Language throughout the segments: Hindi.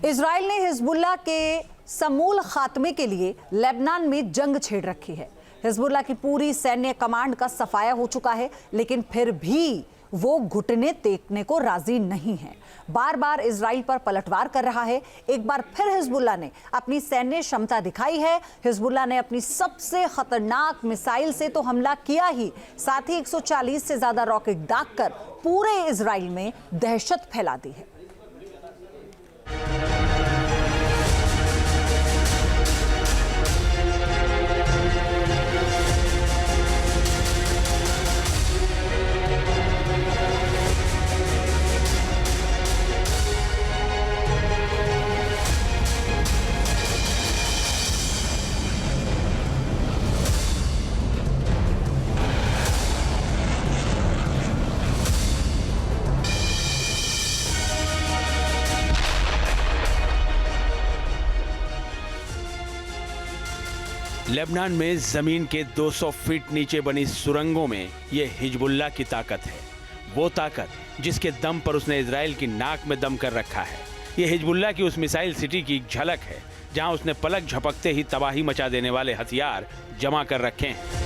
इजराइल ने हिजबुल्लाह के समूल खात्मे के लिए लेबनान में जंग छेड़ रखी है। हिजबुल्लाह की पूरी सैन्य कमांड का सफाया हो चुका है, लेकिन फिर भी वो घुटने टेकने को राजी नहीं है। बार बार इजराइल पर पलटवार कर रहा है। एक बार फिर हिजबुल्लाह ने अपनी सैन्य क्षमता दिखाई है। हिजबुल्लाह ने अपनी सबसे खतरनाक मिसाइल से तो हमला किया ही, साथ ही 140 से ज्यादा रॉकेट दागकर पूरे इजराइल में दहशत फैला दी है। लेबनान में जमीन के 200 फीट नीचे बनी सुरंगों में ये हिजबुल्लाह की ताकत है, वो ताकत जिसके दम पर उसने इजराइल की नाक में दम कर रखा है। ये हिजबुल्लाह की उस मिसाइल सिटी की एक झलक है जहां उसने पलक झपकते ही तबाही मचा देने वाले हथियार जमा कर रखे हैं।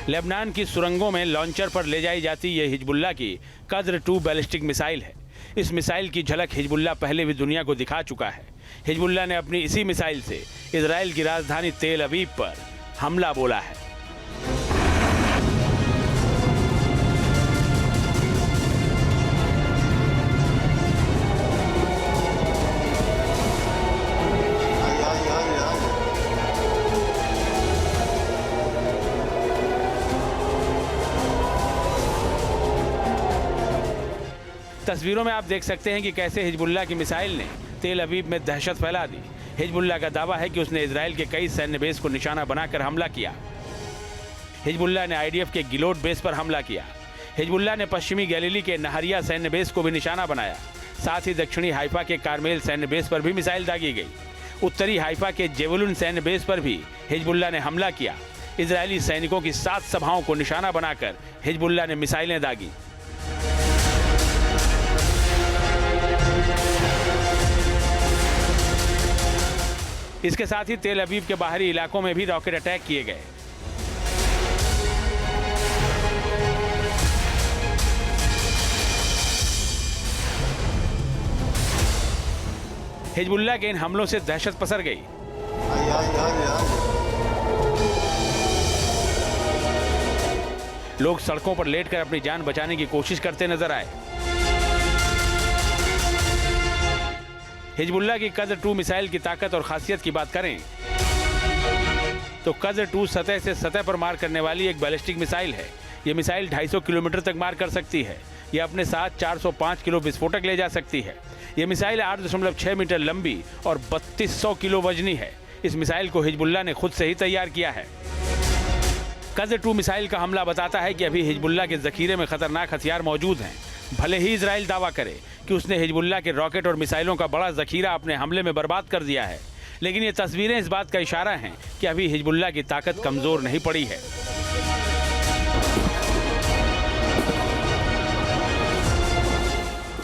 लेबनान की सुरंगों में लॉन्चर पर ले जाई जाती यह हिजबुल्लाह की कद्र-2 बैलिस्टिक मिसाइल है। इस मिसाइल की झलक हिजबुल्लाह पहले भी दुनिया को दिखा चुका है। हिजबुल्लाह ने अपनी इसी मिसाइल से इजराइल की राजधानी तेल अवीव पर हमला बोला है। तस्वीरों में आप देख सकते हैं कि कैसे हिजबुल्लाह की मिसाइल ने तेल अवीव में दहशत फैला दी। हिजबुल्लाह का दावा है कि उसने इजराइल के कई सैन्य बेस को निशाना बनाकर हमला किया। हिजबुल्लाह ने आईडीएफ के गिलोट बेस पर हमला किया। हिजबुल्लाह ने पश्चिमी गैलीली के नहरिया सैन्य बेस को भी निशाना बनाया। साथ ही दक्षिणी हाइफा के कारमेल सैन्य बेस पर भी मिसाइल दागी गई। उत्तरी हाइफा के जेवुलुन सैन्य बेस पर भी हिजबुल्लाह ने हमला किया। इजरायली सैनिकों की 7 सभाओं को निशाना बनाकर हिजबुल्लाह ने मिसाइलें दागी। इसके साथ ही तेल अवीव के बाहरी इलाकों में भी रॉकेट अटैक किए गए। हिजबुल्लाह के इन हमलों से दहशत पसर गई। लोग सड़कों पर लेटकर अपनी जान बचाने की कोशिश करते नजर आए। हिजबुल्लाह की कद्र-2 मिसाइल की ताकत और खासियत की बात करें तो कद्र-2 सतह से सतह पर मार करने वाली एक बैलिस्टिक मिसाइल है। यह मिसाइल 250 किलोमीटर तक मार कर सकती है। यह अपने साथ 405 किलो विस्फोटक ले जा सकती है। यह मिसाइल 8.6 मीटर लंबी और 3200 किलो वजनी है। इस मिसाइल को हिजबुल्लाह ने खुद से ही तैयार किया है। कद्र-2 मिसाइल का हमला बताता है कि अभी हिजबुल्लाह के जखीरे में खतरनाक हथियार मौजूद हैं। भले ही इजराइल दावा करे कि उसने हिजबुल्लाह के रॉकेट और मिसाइलों का बड़ा जखीरा अपने हमले में बर्बाद कर दिया है, लेकिन ये तस्वीरें इस बात का इशारा हैं कि अभी हिजबुल्लाह की ताकत कमजोर नहीं पड़ी है।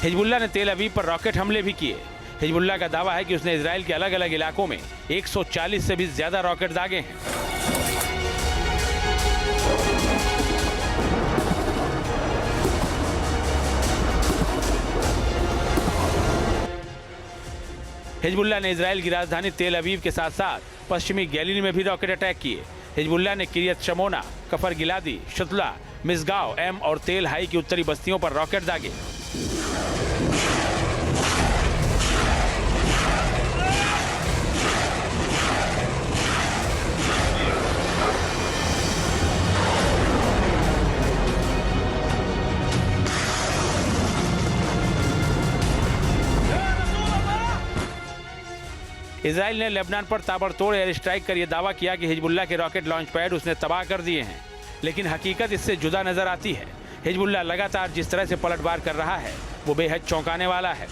हिजबुल्लाह ने तेल अवीव पर रॉकेट हमले भी किए। हिजबुल्लाह का दावा है कि उसने इजराइल के अलग अलग इलाकों में 140 से भी ज्यादा रॉकेट दागे हैं। हिजबुल्लाह ने इजराइल की राजधानी तेल अवीव के साथ साथ पश्चिमी गैलीली में भी रॉकेट अटैक किए। हिजबुल्लाह ने किरियत शमोना, कफर गिलादी, शुतला, मिसगांव, एम और तेल हाई की उत्तरी बस्तियों पर रॉकेट दागे। इजराइल ने लेबनान पर ताबड़तोड़ एयर स्ट्राइक कर यह दावा किया कि हिजबुल्लाह के रॉकेट लॉन्च पैड उसने तबाह कर दिए हैं, लेकिन हकीकत इससे जुदा नजर आती है। हिजबुल्लाह लगातार जिस तरह से पलटवार कर रहा है वो बेहद चौंकाने वाला है।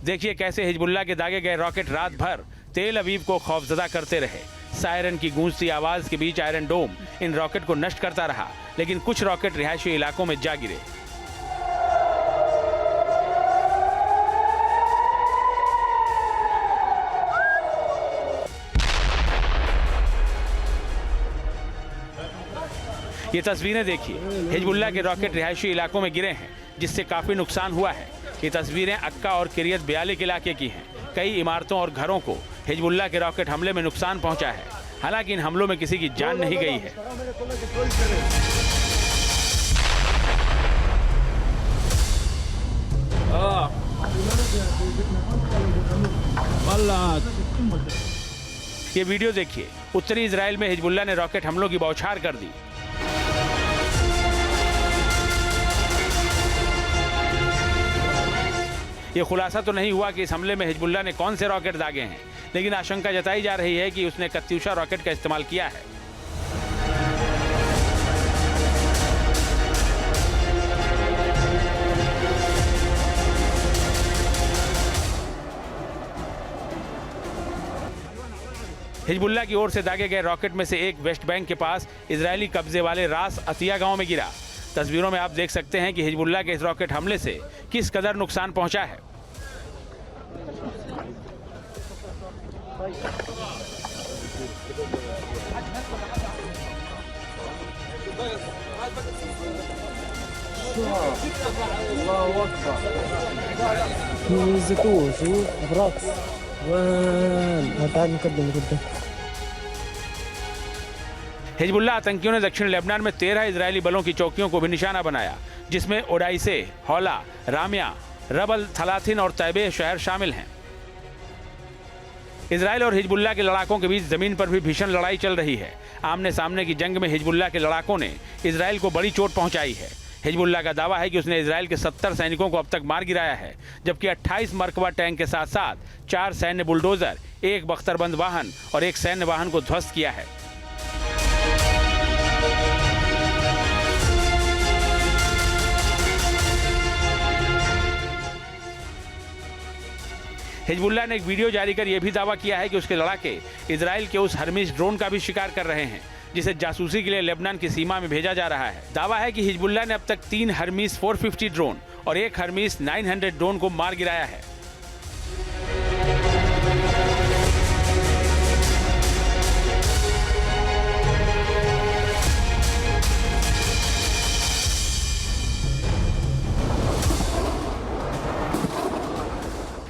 देखिए कैसे हिजबुल्लाह के दागे गए रॉकेट रात भर तेल अवीव को खौफजदा करते रहे। सायरन की गूंजती आवाज के बीच आयरन डोम इन रॉकेट को नष्ट करता रहा, लेकिन कुछ रॉकेट रिहायशी इलाकों में जा गिरे। ये तस्वीरें देखिए, हिजबुल्लाह के रॉकेट रिहायशी इलाकों में गिरे हैं, जिससे काफी नुकसान हुआ है। ये तस्वीरें अक्का और किरियत बियालिक इलाके की हैं। कई इमारतों और घरों को हिजबुल्लाह के रॉकेट हमले में नुकसान पहुंचा है। हालांकि इन हमलों में किसी की जान नहीं गई है। ये वीडियो देखिए, उत्तरी इजराइल में हिजबुल्लाह ने रॉकेट हमलों की बौछार कर दी। ये खुलासा तो नहीं हुआ कि इस हमले में हिजबुल्लाह ने कौन से रॉकेट दागे हैं, लेकिन आशंका जताई जा रही है कि उसने कत्यूशा रॉकेट का इस्तेमाल किया है। हिजबुल्लाह की ओर से दागे गए रॉकेट में से एक वेस्ट बैंक के पास इजरायली कब्जे वाले रास अतिया गांव में गिरा। तस्वीरों में आप देख सकते हैं कि हिजबुल्लाह के इस रॉकेट हमले से किस कदर नुकसान पहुंचा है। हिजबुल्लाह आतंकियों ने दक्षिण लेबनान में 13 इजरायली बलों की चौकियों को भी निशाना बनाया, जिसमें ओडाइसे, हौला, रामिया, रबल, थलाथिन और तैबे शहर शामिल हैं। इजरायल और हिजबुल्लाह के लड़ाकों के बीच जमीन पर भी भीषण लड़ाई चल रही है। आमने सामने की जंग में हिजबुल्लाह के लड़ाकों ने इजरायल को बड़ी चोट पहुंचाई है। हिजबुल्लाह का दावा है कि उसने इजरायल के 70 सैनिकों को अब तक मार गिराया है, जबकि 28 मरकबा टैंक के साथ साथ 4 सैन्य बुलडोजर, 1 बख्तरबंद वाहन और 1 सैन्य वाहन को ध्वस्त किया है। हिजबुल्लाह ने एक वीडियो जारी कर यह भी दावा किया है कि उसके लड़ाके इजरायल के उस हर्मीस ड्रोन का भी शिकार कर रहे हैं, जिसे जासूसी के लिए लेबनान की सीमा में भेजा जा रहा है। दावा है कि हिजबुल्लाह ने अब तक 3 हर्मीस 450 ड्रोन और 1 हर्मीस 900 ड्रोन को मार गिराया है।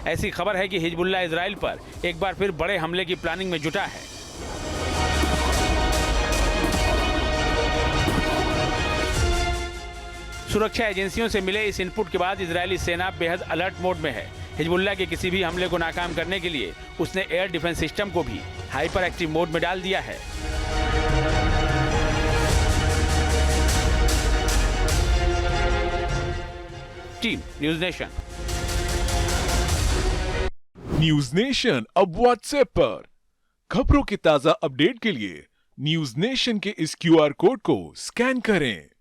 ऐसी खबर है कि हिजबुल्लाह इजराइल पर एक बार फिर बड़े हमले की प्लानिंग में जुटा है। सुरक्षा एजेंसियों से मिले इस इनपुट के बाद इजरायली सेना बेहद अलर्ट मोड में है। हिजबुल्लाह के किसी भी हमले को नाकाम करने के लिए उसने एयर डिफेंस सिस्टम को भी हाइपर एक्टिव मोड में डाल दिया है। Team news nation. News nation अब व्हाट्सएप पर खबरों के ताजा अपडेट के लिए न्यूज नेशन के इस QR कोड को स्कैन करें।